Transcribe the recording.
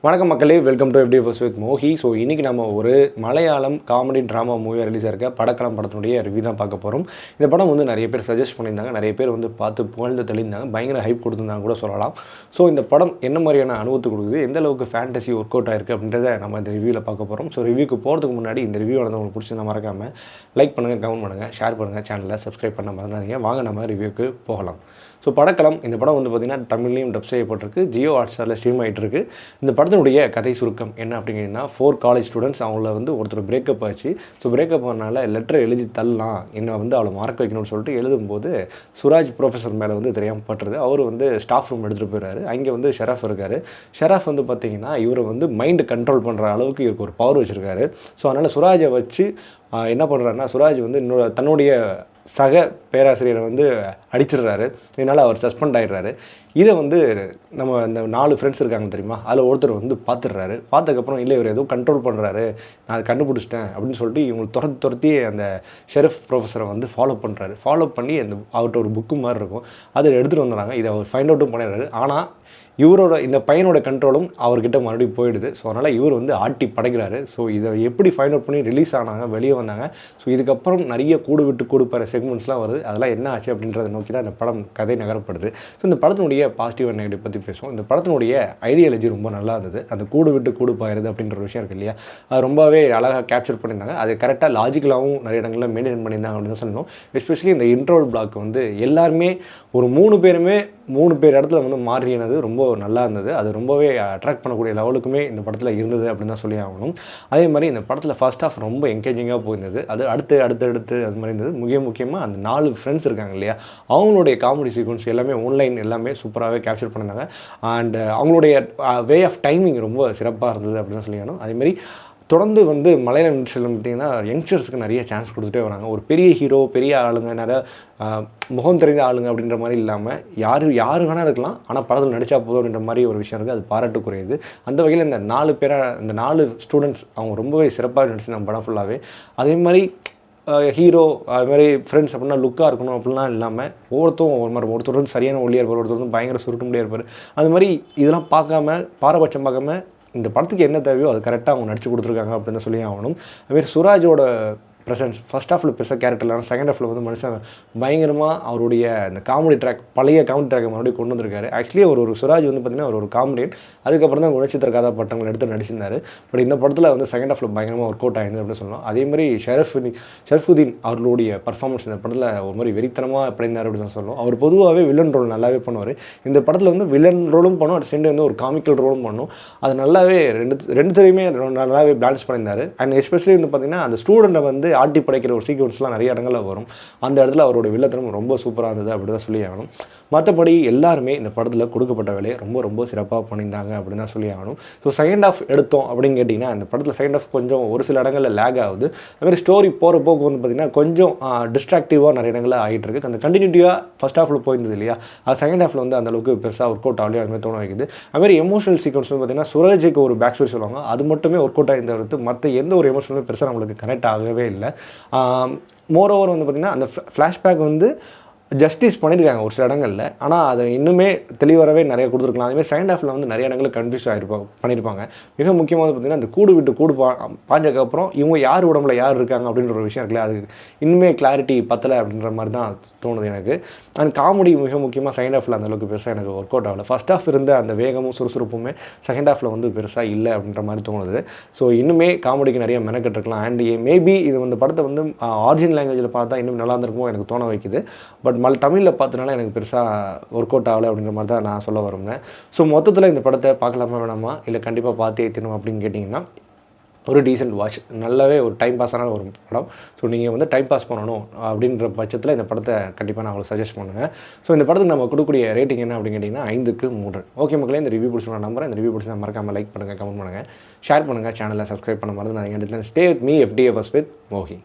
வணக்கம் மக்களே, welcome to FD First with Mohi. So இன்றைக்கி நம்ம ஒரு மலையாளம் காமெடி ட்ராமா மூவியாக ரிலீஸ் ஆகிருக்க படக்கலாம் படத்தினுடைய ரிவ்யூ தான் பார்க்க போகிறோம். இந்த படம் வந்து நிறைய பேர் சஜஸ்ட் பண்ணியிருந்தாங்க, நிறைய பேர் வந்து பார்த்து புகழ்ந்து தெளிந்தாங்க, பயங்கர ஹைப் கொடுத்துருந்தாங்க கூட சொல்லலாம். ஸோ இந்த படம் என்ன மாதிரியான அனுபவத்தை கொடுக்குது, எந்த அளவுக்கு ஃபேண்டசி ஒர்க் அவுட் ஆயிருக்கு அப்படின்றத நம்ம இந்த ரிவ்யூவில் பார்க்க போகிறோம். ஸோ ரிவ்யூக்கு போகிறதுக்கு முன்னாடி இந்த ரிவ்யூ வந்து உங்களுக்கு பிடிச்சிருந்தா மறக்காமல் லைக் பண்ணுங்கள், கமெண்ட் பண்ணுங்கள், ஷேர் பண்ணுங்கள், சேனலில் சப்ஸ்கிரைப் பண்ண மறந்துடாதீங்க. வாங்க நம்ம ரிவ்யூக்கு போகலாம். ஸோ படக்கலாம் இந்த படம் வந்து பார்த்திங்கன்னா தமிழ்லையும் டப் செய்யப்பட்டிருக்கு, ஜியோ ஹாட்ஸ்டாரில் ஸ்ட்ரீம் ஆகிட்டு இருக்கு. இந்த படத்தினுடைய கதை சுருக்கம் என்ன அப்படிங்கன்னா, 4 காலேஜ் ஸ்டூடெண்ட்ஸ் அவங்கள வந்து ஒருத்தர் பிரேக்கப் ஆச்சு. ஸோ பிரேக்கப் ஆனால லெட்டர் எழுதி தள்ளலாம், என்னை வந்து அவளை மறக்க வைக்கணும்னு சொல்லிட்டு எழுதும்போது சுராஜ் ப்ரொஃபஸர் மேலே வந்து தெரியாமல் பட்டுறது. அவர் வந்து ஸ்டாஃப் ரூம் எடுத்துகிட்டு போயிடுறாரு. அங்கே வந்து ஷெராஃப் இருக்கார். ஷெராஃப் வந்து பார்த்திங்கன்னா இவரை வந்து மைண்டு கண்ட்ரோல் பண்ணுற அளவுக்கு இவருக்கு ஒரு பவர் வச்சுருக்காரு. ஸோ அதனால் சுராஜை வச்சு என்ன பண்ணுறாருன்னா, சுராஜ் வந்து தன்னுடைய சக பேராசிரியரை வந்து அடிச்சிடுறாரு. இதனால் அவர் சஸ்பெண்ட் ஆகிடுறாரு. இதை வந்து நம்ம இந்த 4 ஃப்ரெண்ட்ஸ் இருக்காங்க தெரியுமா, அதில் ஒருத்தர் வந்து பார்த்துடுறாரு. பார்த்ததுக்கப்புறம் இல்லை இவர் ஏதோ கண்ட்ரோல் பண்ணுறாரு, நான் அதை கண்டுபிடிச்சிட்டேன் அப்படின்னு சொல்லிட்டு இவங்களை துரத்தி அந்த ஷெரீஃப் ப்ரொஃபஸரை வந்து ஃபாலோ பண்ணுறாரு. ஃபாலோ பண்ணி அந்த அவர்கிட்ட ஒரு புக்கு மாதிரி இருக்கும், அதை எடுத்துகிட்டு வந்துடுறாங்க. இதை அவர் ஃபைண்ட் அவுட்டும் பண்ணிடுறாரு. ஆனால் இவரோட இந்த பையனோட கண்ட்ரோலும் அவர்கிட்ட மறுபடியும் போயிடுது. ஸோ அதனால் இவர் வந்து ஆட்டி படைக்கிறாரு. ஸோ இதை எப்படி ஃபைண்ட் அவுட் பண்ணி ரிலீஸ் ஆனாங்க, வெளியே வந்தாங்க. ஸோ இதுக்கப்புறம் நிறைய கூடு விட்டு கூடுப்பார செக்மெண்ட்ஸ்லாம் வருது. அதெல்லாம் என்ன ஆச்சு அப்படின்றத நோக்கி தான் இந்த படம் கதை நகரப்படுது. ஸோ இந்த படத்தினுடைய பாசிட்டிவ் அண்ட் நெகட்டிவ் பற்றி பேசுவோம். இந்த படத்தினுடைய ஐடியாலஜி ரொம்ப நல்லா இருந்தது. அந்த கூடு விட்டு கூடு பாயிருது அப்படின்ற விஷயம் இருக்குது இல்லையா, அது ரொம்பவே அழகாக கேப்சர் பண்ணியிருந்தாங்க. அது கரெக்டாக லாஜிக்கலாகவும் நிறைய இடங்களில் மெயின்டைன் பண்ணியிருந்தாங்க அப்படின்னு தான் சொல்லணும். எஸ்பெஷலி இந்த இன்ட்ரோல் பிளாக் வந்து எல்லாருமே ஒரு 3 பேருமே 3 பேர் இடத்துல வந்து மாறினது ரொம்ப நல்லா இருந்தது. அது ரொம்பவே அட்ராக்ட் பண்ணக்கூடிய லெவலுக்குமே இந்த படத்தில் இருந்தது அப்படின்னு தான் சொல்லி ஆகணும். அதே மாதிரி இந்த படத்தில் ஃபர்ஸ்ட் ஆஃப் ரொம்ப என்கேஜிங்காக போயிருந்தது. அது அடுத்து அது மாதிரி இருந்தது. முக்கியமாக அந்த 4 ஃப்ரெண்ட்ஸ் இருக்காங்க இல்லையா, அவங்களுடைய காமெடி சீக்வன்ஸ் எல்லாமே ஆன்லைன் எல்லாமே சூப்பராகவே கேப்சர் பண்ணியிருந்தாங்க. அண்ட் அவங்களுடைய வே ஆஃப் டைமிங் ரொம்ப சிறப்பாக இருந்தது அப்படின்னு தான் சொல்லி ஆகணும். அதேமாதிரி தொடர்ந்து வந்து மலையாள இண்டஸ்ட்ரியில் பார்த்திங்கன்னா யங்ஸ்டர்ஸுக்கு நிறைய சான்ஸ் கொடுத்துட்டே வராங்க. ஒரு பெரிய ஹீரோ, பெரிய ஆளுங்க, நிறைய முகம் தெரிந்த ஆளுங்க அப்படின்ற மாதிரி இல்லாமல் யார் வேணால் இருக்கலாம், ஆனால் படத்தில் நடித்தா போதும் அப்படின்ற மாதிரி ஒரு விஷயம் இருக்குது. அது பாராட்டுக்குரியது. அந்த வகையில் இந்த 4 ஸ்டூடெண்ட்ஸ் அவங்க ரொம்பவே சிறப்பாக நடிச்சிருந்தாங்க படம் ஃபுல்லாகவே. அதே மாதிரி ஹீரோ அது மாதிரி ஃப்ரெண்ட்ஸ் அப்படின்னா லுக்காக இருக்கணும் அப்படிலாம் இல்லாமல் ஒருத்தர் வந்து சரியான ஒல்லியாக இருப்பார், ஒருத்தர் வந்து பயங்கர சுருட்டு முடியாக இருப்பார். அது மாதிரி இதெல்லாம் பாரபட்சம் பார்க்காம இந்த படத்துக்கு என்ன தேவையோ அது கரெக்டாக அவங்க நடிச்சு கொடுத்துருக்காங்க அப்படின்னு சொல்லி ஆகணும். அதுமாரி சுராஜோட ப்ரெசன்ஸ் ஃபஸ்ட் ஹாஃபில் பெருசாக கேரக்டர் இல்லாமல் செகண்ட் ஹாஃபில் வந்து மனுஷன் பயங்கரமாக அவருடைய அந்த காமெடி ட்ராக், பழைய காமெடி ட்ராக்கை மறுபடியும் கொண்டு வந்திருக்காரு. ஆக்சுவலி ஒரு சுராஜ் வந்து பார்த்திங்கன்னா ஒரு காமெடியன், அதுக்கப்புறம் தான் குணச்சித்திர கதாபாத்திரங்கள் எடுத்து நடிச்சிருந்தார். பட் இந்த படத்தில் வந்து செகண்ட் ஹாஃபில் பயங்கரமாக ஒர்க் அவுட் ஆயிருந்தது அப்படின்னு சொல்லலாம். அதே மாதிரி ஷரஃபுதீன் அவர்களுடைய பர்ஃபார்மன்ஸ் இந்த படத்தில் ஒரு மாதிரி வெறித்தனமாக படைந்தார் அப்படின்னு தான் சொல்லணும். அவர் பொதுவாகவே வில்லன் ரோல் நல்லாவே பண்ணுவார். இந்த படத்தில் வந்து வில்லன் ரோலும் பண்ணும், அட் சென்ட் வந்து ஒரு காமிக்கல் ரோலும் பண்ணும். அது நல்லாவே ரெண்டுத்தையுமே நல்லாவே பேலன்ஸ் பண்ணியிருந்தார். அண்ட் எஸ்பெஷலி வந்து பார்த்திங்கன்னா அந்த ஸ்டூடெண்ட்டை வந்து ஆட்டி படைக்கிற ஒரு சீக்வன்ஸ்லாம் நிறைய இடங்களில் வரும். அந்த இடத்துல அவரோட வில்லத்தனம் ரொம்ப சூப்பராக இருந்தது அப்படி தான் சொல்லி ஆகணும். மற்றபடி எல்லாருமே இந்த படத்தில் கொடுக்கப்பட்ட வேலையை ரொம்ப சிறப்பாக பண்ணியிருந்தாங்க அப்படின்னு தான் சொல்லி ஆகணும். ஸோ செகண்ட் ஹாஃப் எடுத்தோம் அப்படின்னு கேட்டிங்கன்னா, இந்த படத்தில் செகண்ட் ஹாஃப் கொஞ்சம் ஒரு சில இடங்களில் லேக் ஆகுது. அதுமாதிரி ஸ்டோரி போகிற போக்கு வந்து பார்த்திங்கன்னா கொஞ்சம் டிஸ்ட்ராக்டிவாக நிறைய இடங்களில் ஆகிட்டு இருக்குது. அந்த கண்டினியூட்டிவாக ஃபஸ்ட் ஹாஃபில் போயிருந்தது இல்லையா, அது செகண்ட் ஹாஃபில் வந்து அந்தளவுக்கு பெருசாக ஒர்க் அவுட் ஆகலையோ அதுமாதிரி தோண வைக்குது. அதுமாதிரி எமோஷனல் சீக்வன்ஸ் வந்து பார்த்திங்கன்னா சுரஜுக்கு ஒரு பேக் ஸ்டோரி சொல்லுவாங்க, அது மட்டுமே ஒர்க் அவுட் ஆகிருந்தது. மற்ற எந்த ஒரு எமோஷனுமே பெருசாக நம்மளுக்கு கனெக்ட் ஆகவே இல்லை. மோரோவர் வந்து பார்த்திங்கன்னா அந்த ஃப்ளாஷ்பேக் வந்து ஜஸ்டிஸ் பண்ணியிருக்காங்க ஒரு சில இடங்களில், ஆனால் அதை இன்னுமே தெளிவாகவே நிறைய கொடுத்துருக்கலாம். அதுமாதிரி செகண்ட் ஹாஃபில் வந்து நிறைய இடங்களில் கன்ஃபியூஸ் பண்ணியிருப்பாங்க. மிக முக்கியமாக பார்த்திங்கன்னா அந்த கூடு விட்டு கூடு பாஞ்சதுக்கப்புறம் இவங்க யார் உடம்புல யார் இருக்காங்க அப்படின்ற ஒரு விஷயம் இருக்குல்ல, அது இன்னுமே கிளாரிட்டி பத்தலை அப்படின்ற மாதிரி தான் தோணுது எனக்கு. அண்ட் காமெடி மிக முக்கியமாக செகண்ட் ஹாஃபில் அந்தளவுக்கு பெருசாக எனக்கு ஒர்க் அவுட் ஆகலை. ஃபஸ்ட் ஹாஃப் இருந்த அந்த வேகமும் சுறுசுறுப்புமே செகண்ட் ஹாஃபில் வந்து பெருசாக இல்லை அப்படின்ற மாதிரி தோணுது. ஸோ இன்னுமே காமெடிக்கு நிறைய மெனக்கெட்டுருக்கலாம். அண்ட் மேபி இது வந்து படத்தை வந்து ஆரிஜினல் லாங்குவேஜில் பார்த்தா இன்னும் நல்லா இருந்திருக்குமோ எனக்கு தோண வைக்குது. பட் தமிழில் பார்த்தனால எனக்கு பெருசாக ஒர்க் அவுட் ஆகலை அப்படின்ற மாதிரி தான் நான் சொல்ல வருவேன். ஸோ மொத்தத்தில் இந்த படத்தை பார்க்கலாமா வேணாமா, இல்லை கண்டிப்பாக பார்த்தே ஏற்றணும் அப்படின்னு கேட்டிங்கன்னா, ஒரு டீசென்ட் வாட்ச், நல்லாவே ஒரு டைம் பாஸான ஒரு படம். ஸோ நீங்கள் வந்து டைம் பாஸ் பண்ணணும் அப்படின்ற பட்சத்தில் இந்த படத்தை கண்டிப்பாக நான் உங்களுக்கு சஜஸ்ட் பண்ணுவேன். ஸோ இந்த படத்துக்கு நம்ம கொடுக்கக்கூடிய ரேட்டிங் என்ன அப்படின்னு கேட்டிங்கன்னா 5க்கு 3. ஓகே மக்களே, இந்த ரிவ்யூ பிடிச்சி நான் நம்புறேன். இந்த ரிவ்யூ பிடிச்சி மறக்காமல் லைக் பண்ணுங்கள், கமெண்ட் பண்ணுங்கள், ஷேர் பண்ணுங்கள், சேனலை சப்ஸ்கிரைப் பண்ண மறந்து நான் stay with me FD First with Mohi.